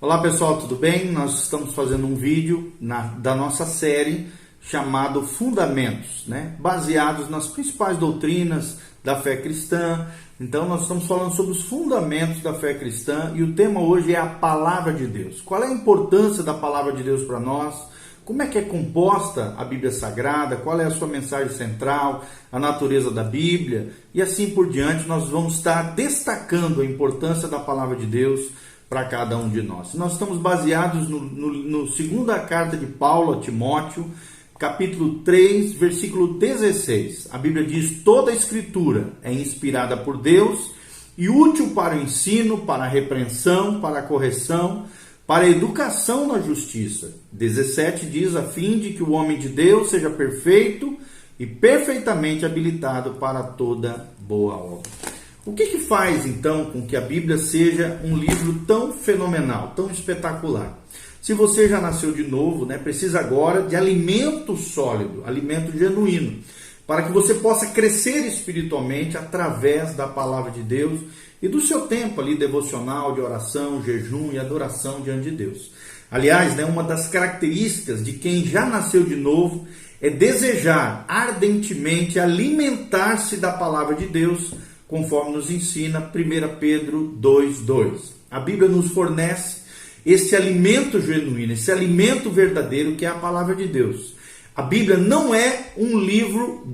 Olá pessoal, tudo bem? Nós estamos fazendo um vídeo da nossa série chamado Fundamentos, baseados nas principais doutrinas da fé cristã. Então nós estamos falando sobre os fundamentos da fé cristã e o tema hoje é a Palavra de Deus. Qual é a importância da Palavra de Deus para nós? Como é que é composta a Bíblia Sagrada? Qual é a sua mensagem central? A natureza da Bíblia? E assim por diante, nós vamos estar destacando a importância da Palavra de Deus para cada um de nós. Nós estamos baseados no segunda carta de Paulo a Timóteo, capítulo 3, versículo 16. A Bíblia diz: toda a Escritura é inspirada por Deus e útil para o ensino, para a repreensão, para a correção, para a educação na justiça. 17 diz: a fim de que o homem de Deus seja perfeito e perfeitamente habilitado para toda boa obra. O que faz, então, com que a Bíblia seja um livro tão fenomenal, tão espetacular? Se você já nasceu de novo, precisa agora de alimento sólido, alimento genuíno, para que você possa crescer espiritualmente através da Palavra de Deus e do seu tempo ali devocional, de oração, jejum e adoração diante de Deus. Aliás, uma das características de quem já nasceu de novo é desejar ardentemente alimentar-se da Palavra de Deus, conforme nos ensina 1 Pedro 2,2. A Bíblia nos fornece esse alimento genuíno, esse alimento verdadeiro que é a Palavra de Deus. A Bíblia não é um livro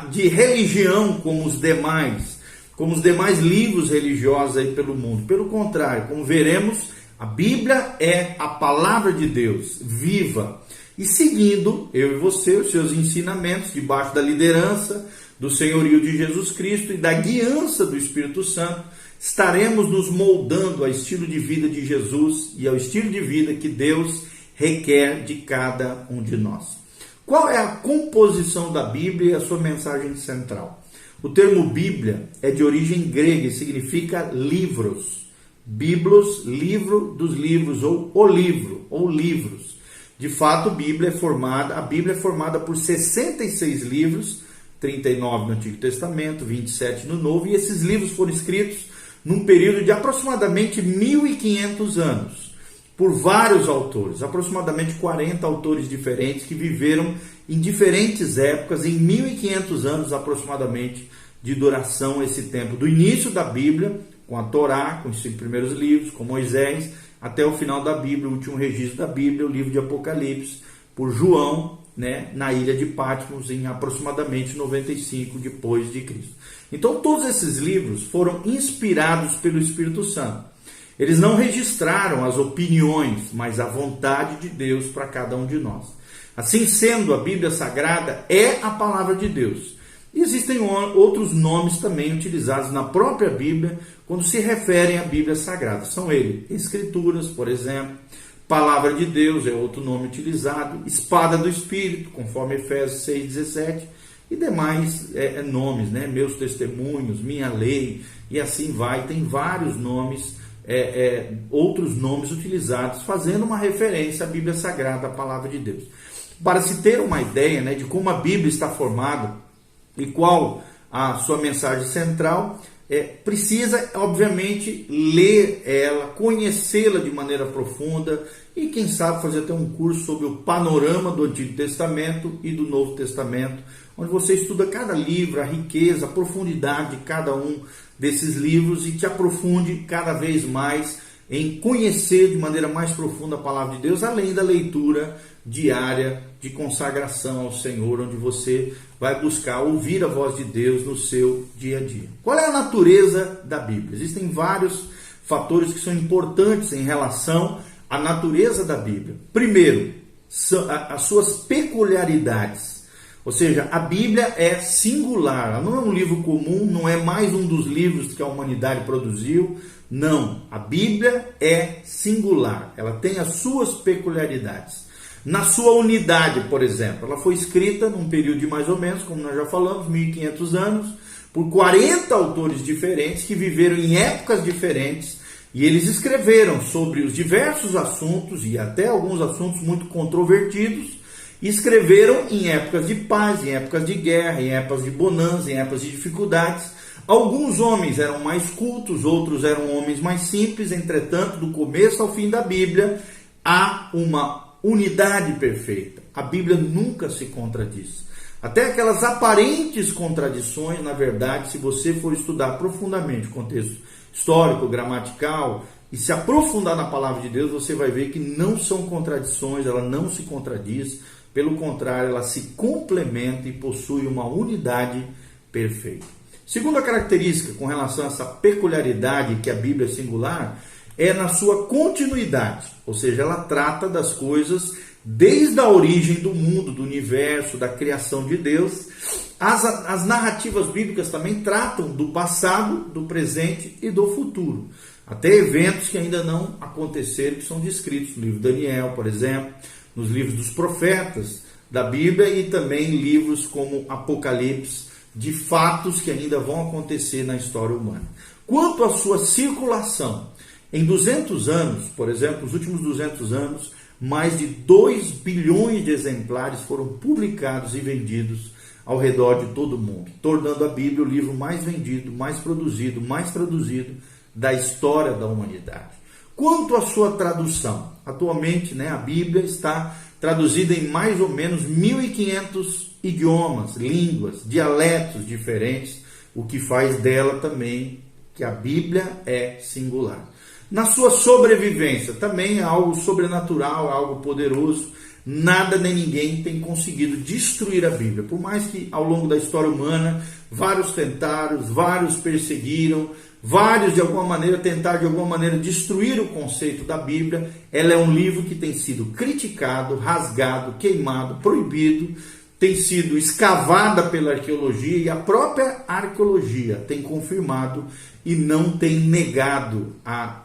de religião como os demais livros religiosos aí pelo mundo. Pelo contrário, como veremos, a Bíblia é a Palavra de Deus, viva. E seguindo, eu e você, os seus ensinamentos, debaixo da liderança do senhorio de Jesus Cristo e da guiança do Espírito Santo, estaremos nos moldando ao estilo de vida de Jesus e ao estilo de vida que Deus requer de cada um de nós. Qual é a composição da Bíblia e a sua mensagem central? O termo Bíblia é de origem grega e significa livros. Biblos, livro dos livros, ou o livro, ou livros. De fato, a Bíblia é formada por 66 livros, 39 no Antigo Testamento, 27 no Novo, e esses livros foram escritos num período de aproximadamente 1.500 anos, por vários autores, aproximadamente 40 autores diferentes que viveram em diferentes épocas, em 1.500 anos aproximadamente de duração esse tempo, do início da Bíblia, com a Torá, com os 5 primeiros livros, com Moisés, até o final da Bíblia, o último registro da Bíblia, o livro de Apocalipse, por João, na ilha de Patmos, em aproximadamente 95 depois de Cristo. Então todos esses livros foram inspirados pelo Espírito Santo. Eles não registraram as opiniões, mas a vontade de Deus para cada um de nós. Assim sendo, a Bíblia Sagrada é a Palavra de Deus. E existem outros nomes também utilizados na própria Bíblia quando se referem à Bíblia Sagrada. São eles: Escrituras, por exemplo, Palavra de Deus é outro nome utilizado, Espada do Espírito, conforme Efésios 6,17, e demais nomes, Meus testemunhos, minha lei, e assim vai. Tem vários nomes, outros nomes utilizados, fazendo uma referência à Bíblia Sagrada, à Palavra de Deus. Para se ter uma ideia de como a Bíblia está formada e qual a sua mensagem central, precisa, obviamente, ler ela, conhecê-la de maneira profunda e, quem sabe, fazer até um curso sobre o panorama do Antigo Testamento e do Novo Testamento, onde você estuda cada livro, a riqueza, a profundidade de cada um desses livros e te aprofunde cada vez mais em conhecer de maneira mais profunda a Palavra de Deus, além da leitura diária de consagração ao Senhor, onde você vai buscar ouvir a voz de Deus no seu dia a dia. Qual é a natureza da Bíblia? Existem vários fatores que são importantes em relação à natureza da Bíblia. Primeiro, as suas peculiaridades. Ou seja, a Bíblia é singular, ela não é um livro comum, não é mais um dos livros que a humanidade produziu. Não, a Bíblia é singular, ela tem as suas peculiaridades. Na sua unidade, por exemplo, ela foi escrita num período de mais ou menos, como nós já falamos, 1.500 anos, por 40 autores diferentes que viveram em épocas diferentes, e eles escreveram sobre os diversos assuntos e até alguns assuntos muito controvertidos, e escreveram em épocas de paz, em épocas de guerra, em épocas de bonança, em épocas de dificuldades, Alguns homens eram mais cultos, outros eram homens mais simples, entretanto, do começo ao fim da Bíblia, há uma unidade perfeita. A Bíblia nunca se contradiz. Até aquelas aparentes contradições, na verdade, se você for estudar profundamente o contexto histórico, gramatical, e se aprofundar na palavra de Deus, você vai ver que não são contradições, ela não se contradiz, pelo contrário, ela se complementa e possui uma unidade perfeita. Segunda característica com relação a essa peculiaridade que a Bíblia é singular, é na sua continuidade, ou seja, ela trata das coisas desde a origem do mundo, do universo, da criação de Deus. As narrativas bíblicas também tratam do passado, do presente e do futuro. Até eventos que ainda não aconteceram, que são descritos no livro de Daniel, por exemplo, nos livros dos profetas da Bíblia e também livros como Apocalipse, de fatos que ainda vão acontecer na história humana. Quanto à sua circulação, em 200 anos, por exemplo, nos últimos 200 anos, mais de 2 bilhões de exemplares foram publicados e vendidos ao redor de todo o mundo, tornando a Bíblia o livro mais vendido, mais produzido, mais traduzido da história da humanidade. Quanto à sua tradução, atualmente, a Bíblia está traduzida em mais ou menos 1.500 idiomas, línguas, dialetos diferentes, o que faz dela também que a Bíblia é singular. Na sua sobrevivência, também é algo sobrenatural, algo poderoso. Nada nem ninguém tem conseguido destruir a Bíblia. Por mais que ao longo da história humana, vários tentaram, vários perseguiram, vários de alguma maneira tentaram de alguma maneira destruir o conceito da Bíblia, ela é um livro que tem sido criticado, rasgado, queimado, proibido, tem sido escavada pela arqueologia e a própria arqueologia tem confirmado e não tem negado a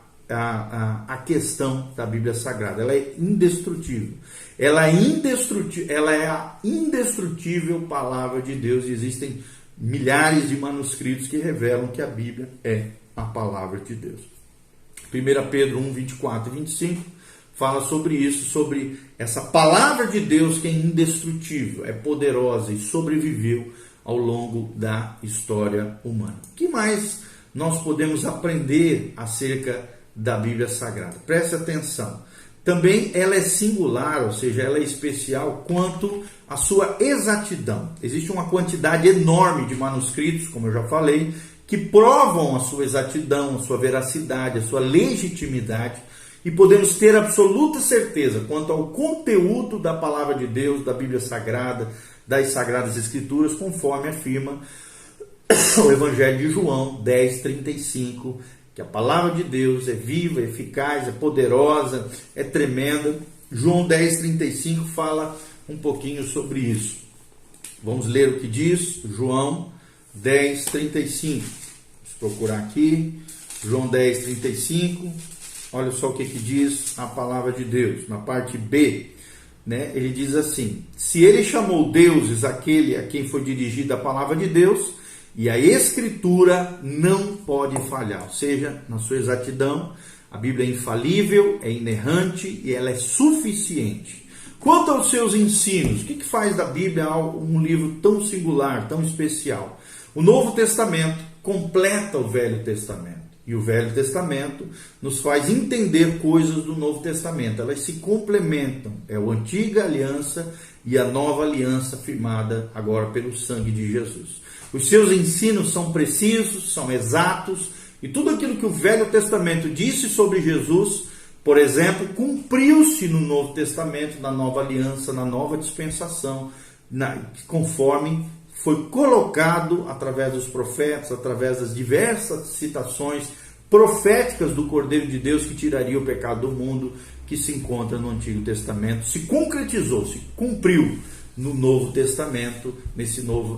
questão da Bíblia Sagrada. Ela é indestrutível. Ela é a indestrutível palavra de Deus e existem milhares de manuscritos que revelam que a Bíblia é a palavra de Deus. 1 Pedro 1, 24 e 25 fala sobre isso, sobre essa palavra de Deus que é indestrutível, é poderosa e sobreviveu ao longo da história humana. O que mais nós podemos aprender acerca da Bíblia Sagrada? Preste atenção. Também ela é singular, ou seja, ela é especial quanto à sua exatidão. Existe uma quantidade enorme de manuscritos, como eu já falei, que provam a sua exatidão, a sua veracidade, a sua legitimidade, e podemos ter absoluta certeza quanto ao conteúdo da palavra de Deus, da Bíblia Sagrada, das Sagradas Escrituras, conforme afirma o Evangelho de João 10:35, que a palavra de Deus é viva, é eficaz, é poderosa, é tremenda. João 10:35 fala um pouquinho sobre isso. Vamos ler o que diz João 10:35. Vamos procurar aqui. João 10:35. Olha só o que diz a palavra de Deus. Na parte B, ele diz assim: se ele chamou deuses aquele a quem foi dirigida a palavra de Deus, e a Escritura não pode falhar, ou seja, na sua exatidão, a Bíblia é infalível, é inerrante e ela é suficiente. Quanto aos seus ensinos, o que faz da Bíblia um livro tão singular, tão especial? O Novo Testamento completa o Velho Testamento. E o Velho Testamento nos faz entender coisas do Novo Testamento. Elas se complementam. É a antiga aliança e a nova aliança firmada agora pelo sangue de Jesus. Os seus ensinos são precisos, são exatos, e tudo aquilo que o Velho Testamento disse sobre Jesus, por exemplo, cumpriu-se no Novo Testamento, na nova aliança, na nova dispensação, conforme foi colocado através dos profetas, através das diversas citações proféticas do Cordeiro de Deus que tiraria o pecado do mundo, que se encontra no Antigo Testamento, se concretizou, se cumpriu no Novo Testamento,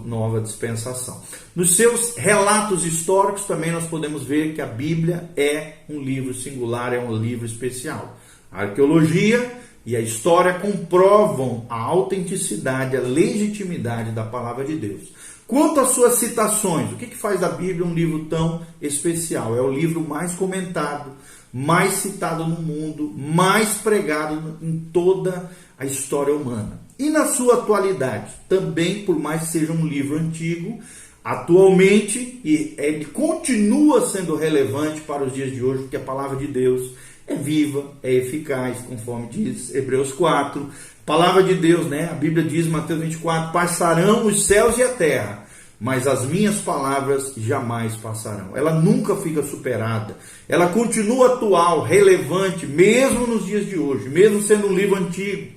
nova dispensação. Nos seus relatos históricos também nós podemos ver que a Bíblia é um livro singular, é um livro especial. A arqueologia e a história comprovam a autenticidade, a legitimidade da palavra de Deus. Quanto às suas citações, o que faz da Bíblia um livro tão especial? É o livro mais comentado, mais citado no mundo, mais pregado em toda a história humana. E na sua atualidade, também, por mais que seja um livro antigo, atualmente, e ele continua sendo relevante para os dias de hoje, porque a palavra de Deus é viva, é eficaz, conforme diz Hebreus 4. Palavra de Deus, né? A Bíblia diz, Mateus 24, passarão os céus e a terra, mas as minhas palavras jamais passarão. Ela nunca fica superada. Ela continua atual, relevante, mesmo nos dias de hoje, mesmo sendo um livro antigo,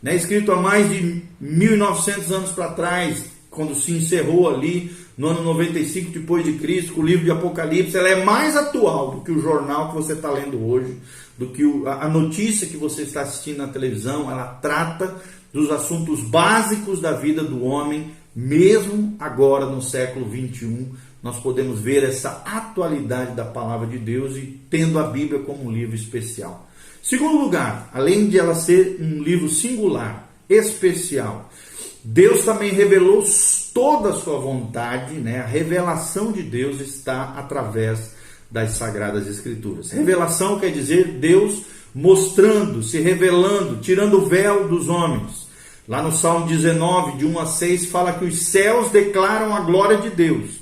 né? Escrito há mais de 1900 anos para trás, quando se encerrou ali no ano 95 depois de Cristo, com o livro de Apocalipse. Ela é mais atual do que o jornal que você está lendo hoje, do que a notícia que você está assistindo na televisão. Ela trata dos assuntos básicos da vida do homem, mesmo agora no século 21. Nós podemos ver essa atualidade da palavra de Deus e tendo a Bíblia como um livro especial. Segundo lugar, além de ela ser um livro singular, especial, Deus também revelou toda a sua vontade, né? A revelação de Deus está através das Sagradas Escrituras. Revelação quer dizer Deus mostrando, se revelando, tirando o véu dos homens. Lá no Salmo 19, de 1 a 6, fala que os céus declaram a glória de Deus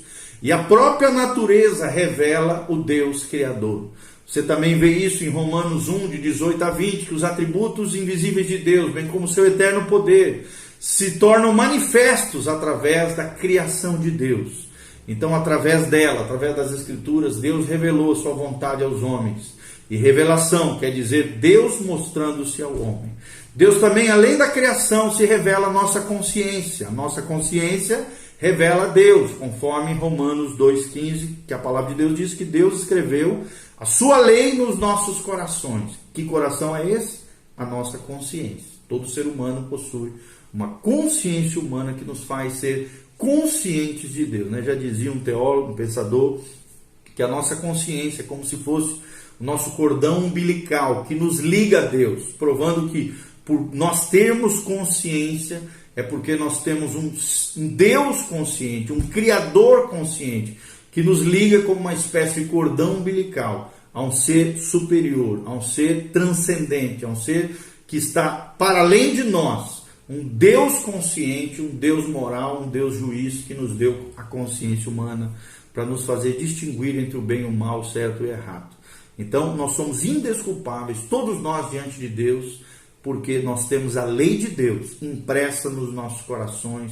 e a própria natureza revela o Deus Criador. Você também vê isso em Romanos 1, de 18 a 20, que os atributos invisíveis de Deus, bem como seu eterno poder, se tornam manifestos através da criação de Deus. Então, através dela, através das Escrituras, Deus revelou sua vontade aos homens. E revelação quer dizer Deus mostrando-se ao homem. Deus também, além da criação, se revela a nossa consciência. A nossa consciência revela a Deus, conforme Romanos 2,15, que a palavra de Deus diz que Deus escreveu a sua lei nos nossos corações. Que coração é esse? A nossa consciência. Todo ser humano possui uma consciência humana que nos faz ser conscientes de Deus, né? Já dizia um teólogo, um pensador, que a nossa consciência é como se fosse o nosso cordão umbilical que nos liga a Deus, provando que por nós termos consciência é porque nós temos um Deus consciente, um Criador consciente, que nos liga como uma espécie de cordão umbilical a um ser superior, a um ser transcendente, a um ser que está para além de nós. Um Deus consciente, um Deus moral, um Deus juiz que nos deu a consciência humana para nos fazer distinguir entre o bem e o mal, o certo e o errado. Então, nós somos indesculpáveis, todos nós diante de Deus, porque nós temos a lei de Deus impressa nos nossos corações,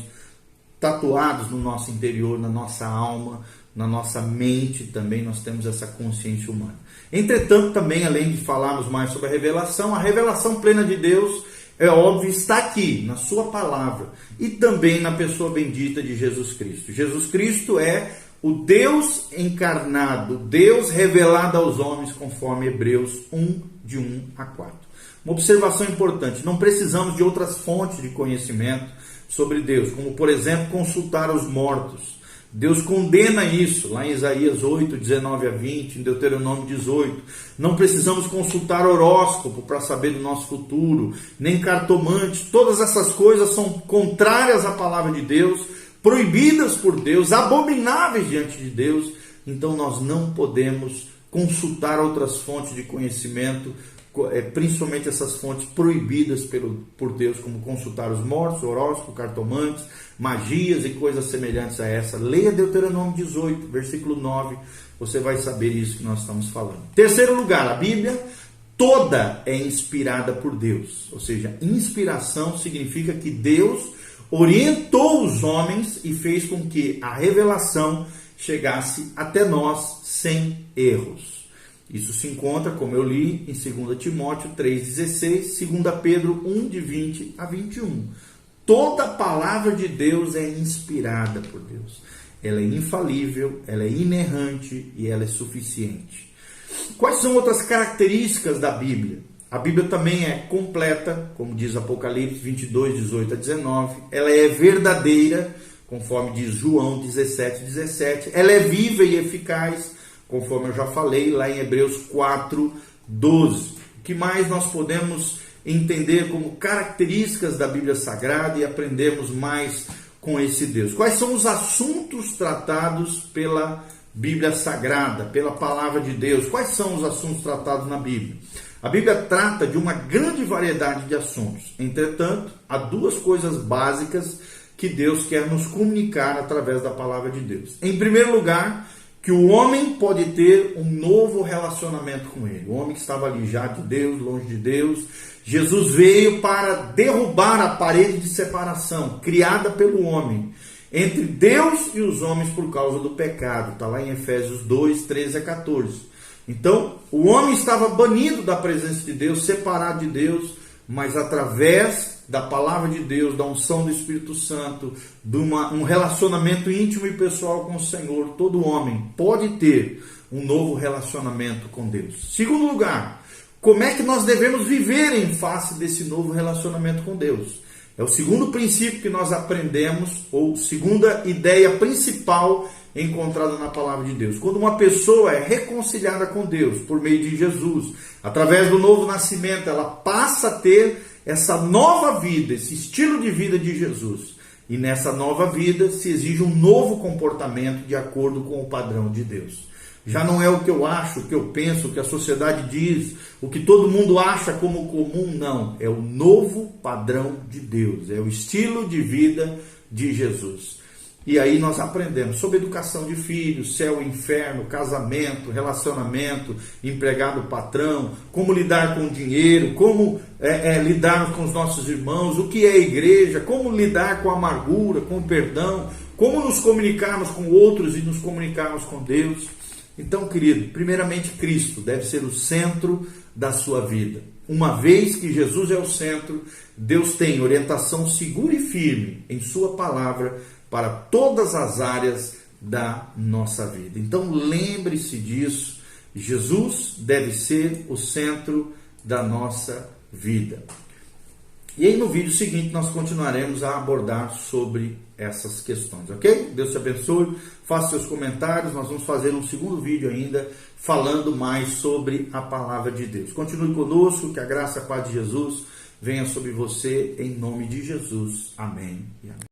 tatuados no nosso interior, na nossa alma, na nossa mente também nós temos essa consciência humana. Entretanto, também, além de falarmos mais sobre a revelação plena de Deus, é óbvio, está aqui, na sua palavra, e também na pessoa bendita de Jesus Cristo. Jesus Cristo é o Deus encarnado, Deus revelado aos homens, conforme Hebreus 1, de 1 a 4. Uma observação importante, não precisamos de outras fontes de conhecimento sobre Deus, como, por exemplo, consultar os mortos. Deus condena isso, lá em Isaías 8, 19 a 20, em Deuteronômio 18. Não precisamos consultar horóscopo para saber do nosso futuro, nem cartomante. Todas essas coisas são contrárias à palavra de Deus, proibidas por Deus, abomináveis diante de Deus. Então nós não podemos consultar outras fontes de conhecimento, principalmente essas fontes proibidas por Deus, como consultar os mortos, horóscopo, cartomantes, magias e coisas semelhantes a essa. Leia Deuteronômio 18, versículo 9, você vai saber isso que nós estamos falando. Terceiro lugar, a Bíblia toda é inspirada por Deus, ou seja, inspiração significa que Deus orientou os homens e fez com que a revelação chegasse até nós sem erros. Isso se encontra, como eu li, em 2 Timóteo 3,16, 2 Pedro 1, de 20 a 21. Toda a palavra de Deus é inspirada por Deus. Ela é infalível, ela é inerrante e ela é suficiente. Quais são outras características da Bíblia? A Bíblia também é completa, como diz Apocalipse 22, 18 a 19. Ela é verdadeira, conforme diz João 17, 17. Ela é viva e eficaz, conforme eu já falei lá em Hebreus 4, 12. O que mais nós podemos entender como características da Bíblia Sagrada e aprendermos mais com esse Deus? Quais são os assuntos tratados pela Bíblia Sagrada, pela Palavra de Deus? Quais são os assuntos tratados na Bíblia? A Bíblia trata de uma grande variedade de assuntos. Entretanto, há duas coisas básicas que Deus quer nos comunicar através da palavra de Deus. Em primeiro lugar, que o homem pode ter um novo relacionamento com Ele. O homem que estava ali já de Deus, longe de Deus. Jesus veio para derrubar a parede de separação criada pelo homem entre Deus e os homens por causa do pecado. Está lá em Efésios 2, 13 a 14. Então, o homem estava banido da presença de Deus, separado de Deus, mas através da palavra de Deus, da unção do Espírito Santo, de um relacionamento íntimo e pessoal com o Senhor, todo homem pode ter um novo relacionamento com Deus. Segundo lugar, como é que nós devemos viver em face desse novo relacionamento com Deus? É o segundo princípio que nós aprendemos, ou segunda ideia principal encontrada na palavra de Deus. Quando uma pessoa é reconciliada com Deus por meio de Jesus, através do novo nascimento, ela passa a ter essa nova vida, esse estilo de vida de Jesus. E nessa nova vida se exige um novo comportamento de acordo com o padrão de Deus. Já não é o que eu acho, o que eu penso, o que a sociedade diz, o que todo mundo acha como comum, não. É o novo padrão de Deus, é o estilo de vida de Jesus. E aí nós aprendemos sobre educação de filhos, céu e inferno, casamento, relacionamento, empregado-patrão, como lidar com o dinheiro, como lidarmos com os nossos irmãos, o que é igreja, como lidar com a amargura, com o perdão, como nos comunicarmos com outros e nos comunicarmos com Deus. Então, querido, primeiramente Cristo deve ser o centro da sua vida. Uma vez que Jesus é o centro, Deus tem orientação segura e firme em sua palavra para todas as áreas da nossa vida. Então lembre-se disso, Jesus deve ser o centro da nossa vida. E aí no vídeo seguinte nós continuaremos a abordar sobre essas questões, ok? Deus te abençoe, faça seus comentários, nós vamos fazer um segundo vídeo ainda falando mais sobre a palavra de Deus. Continue conosco, que a graça e a paz de Jesus venha sobre você em nome de Jesus. Amém e amém.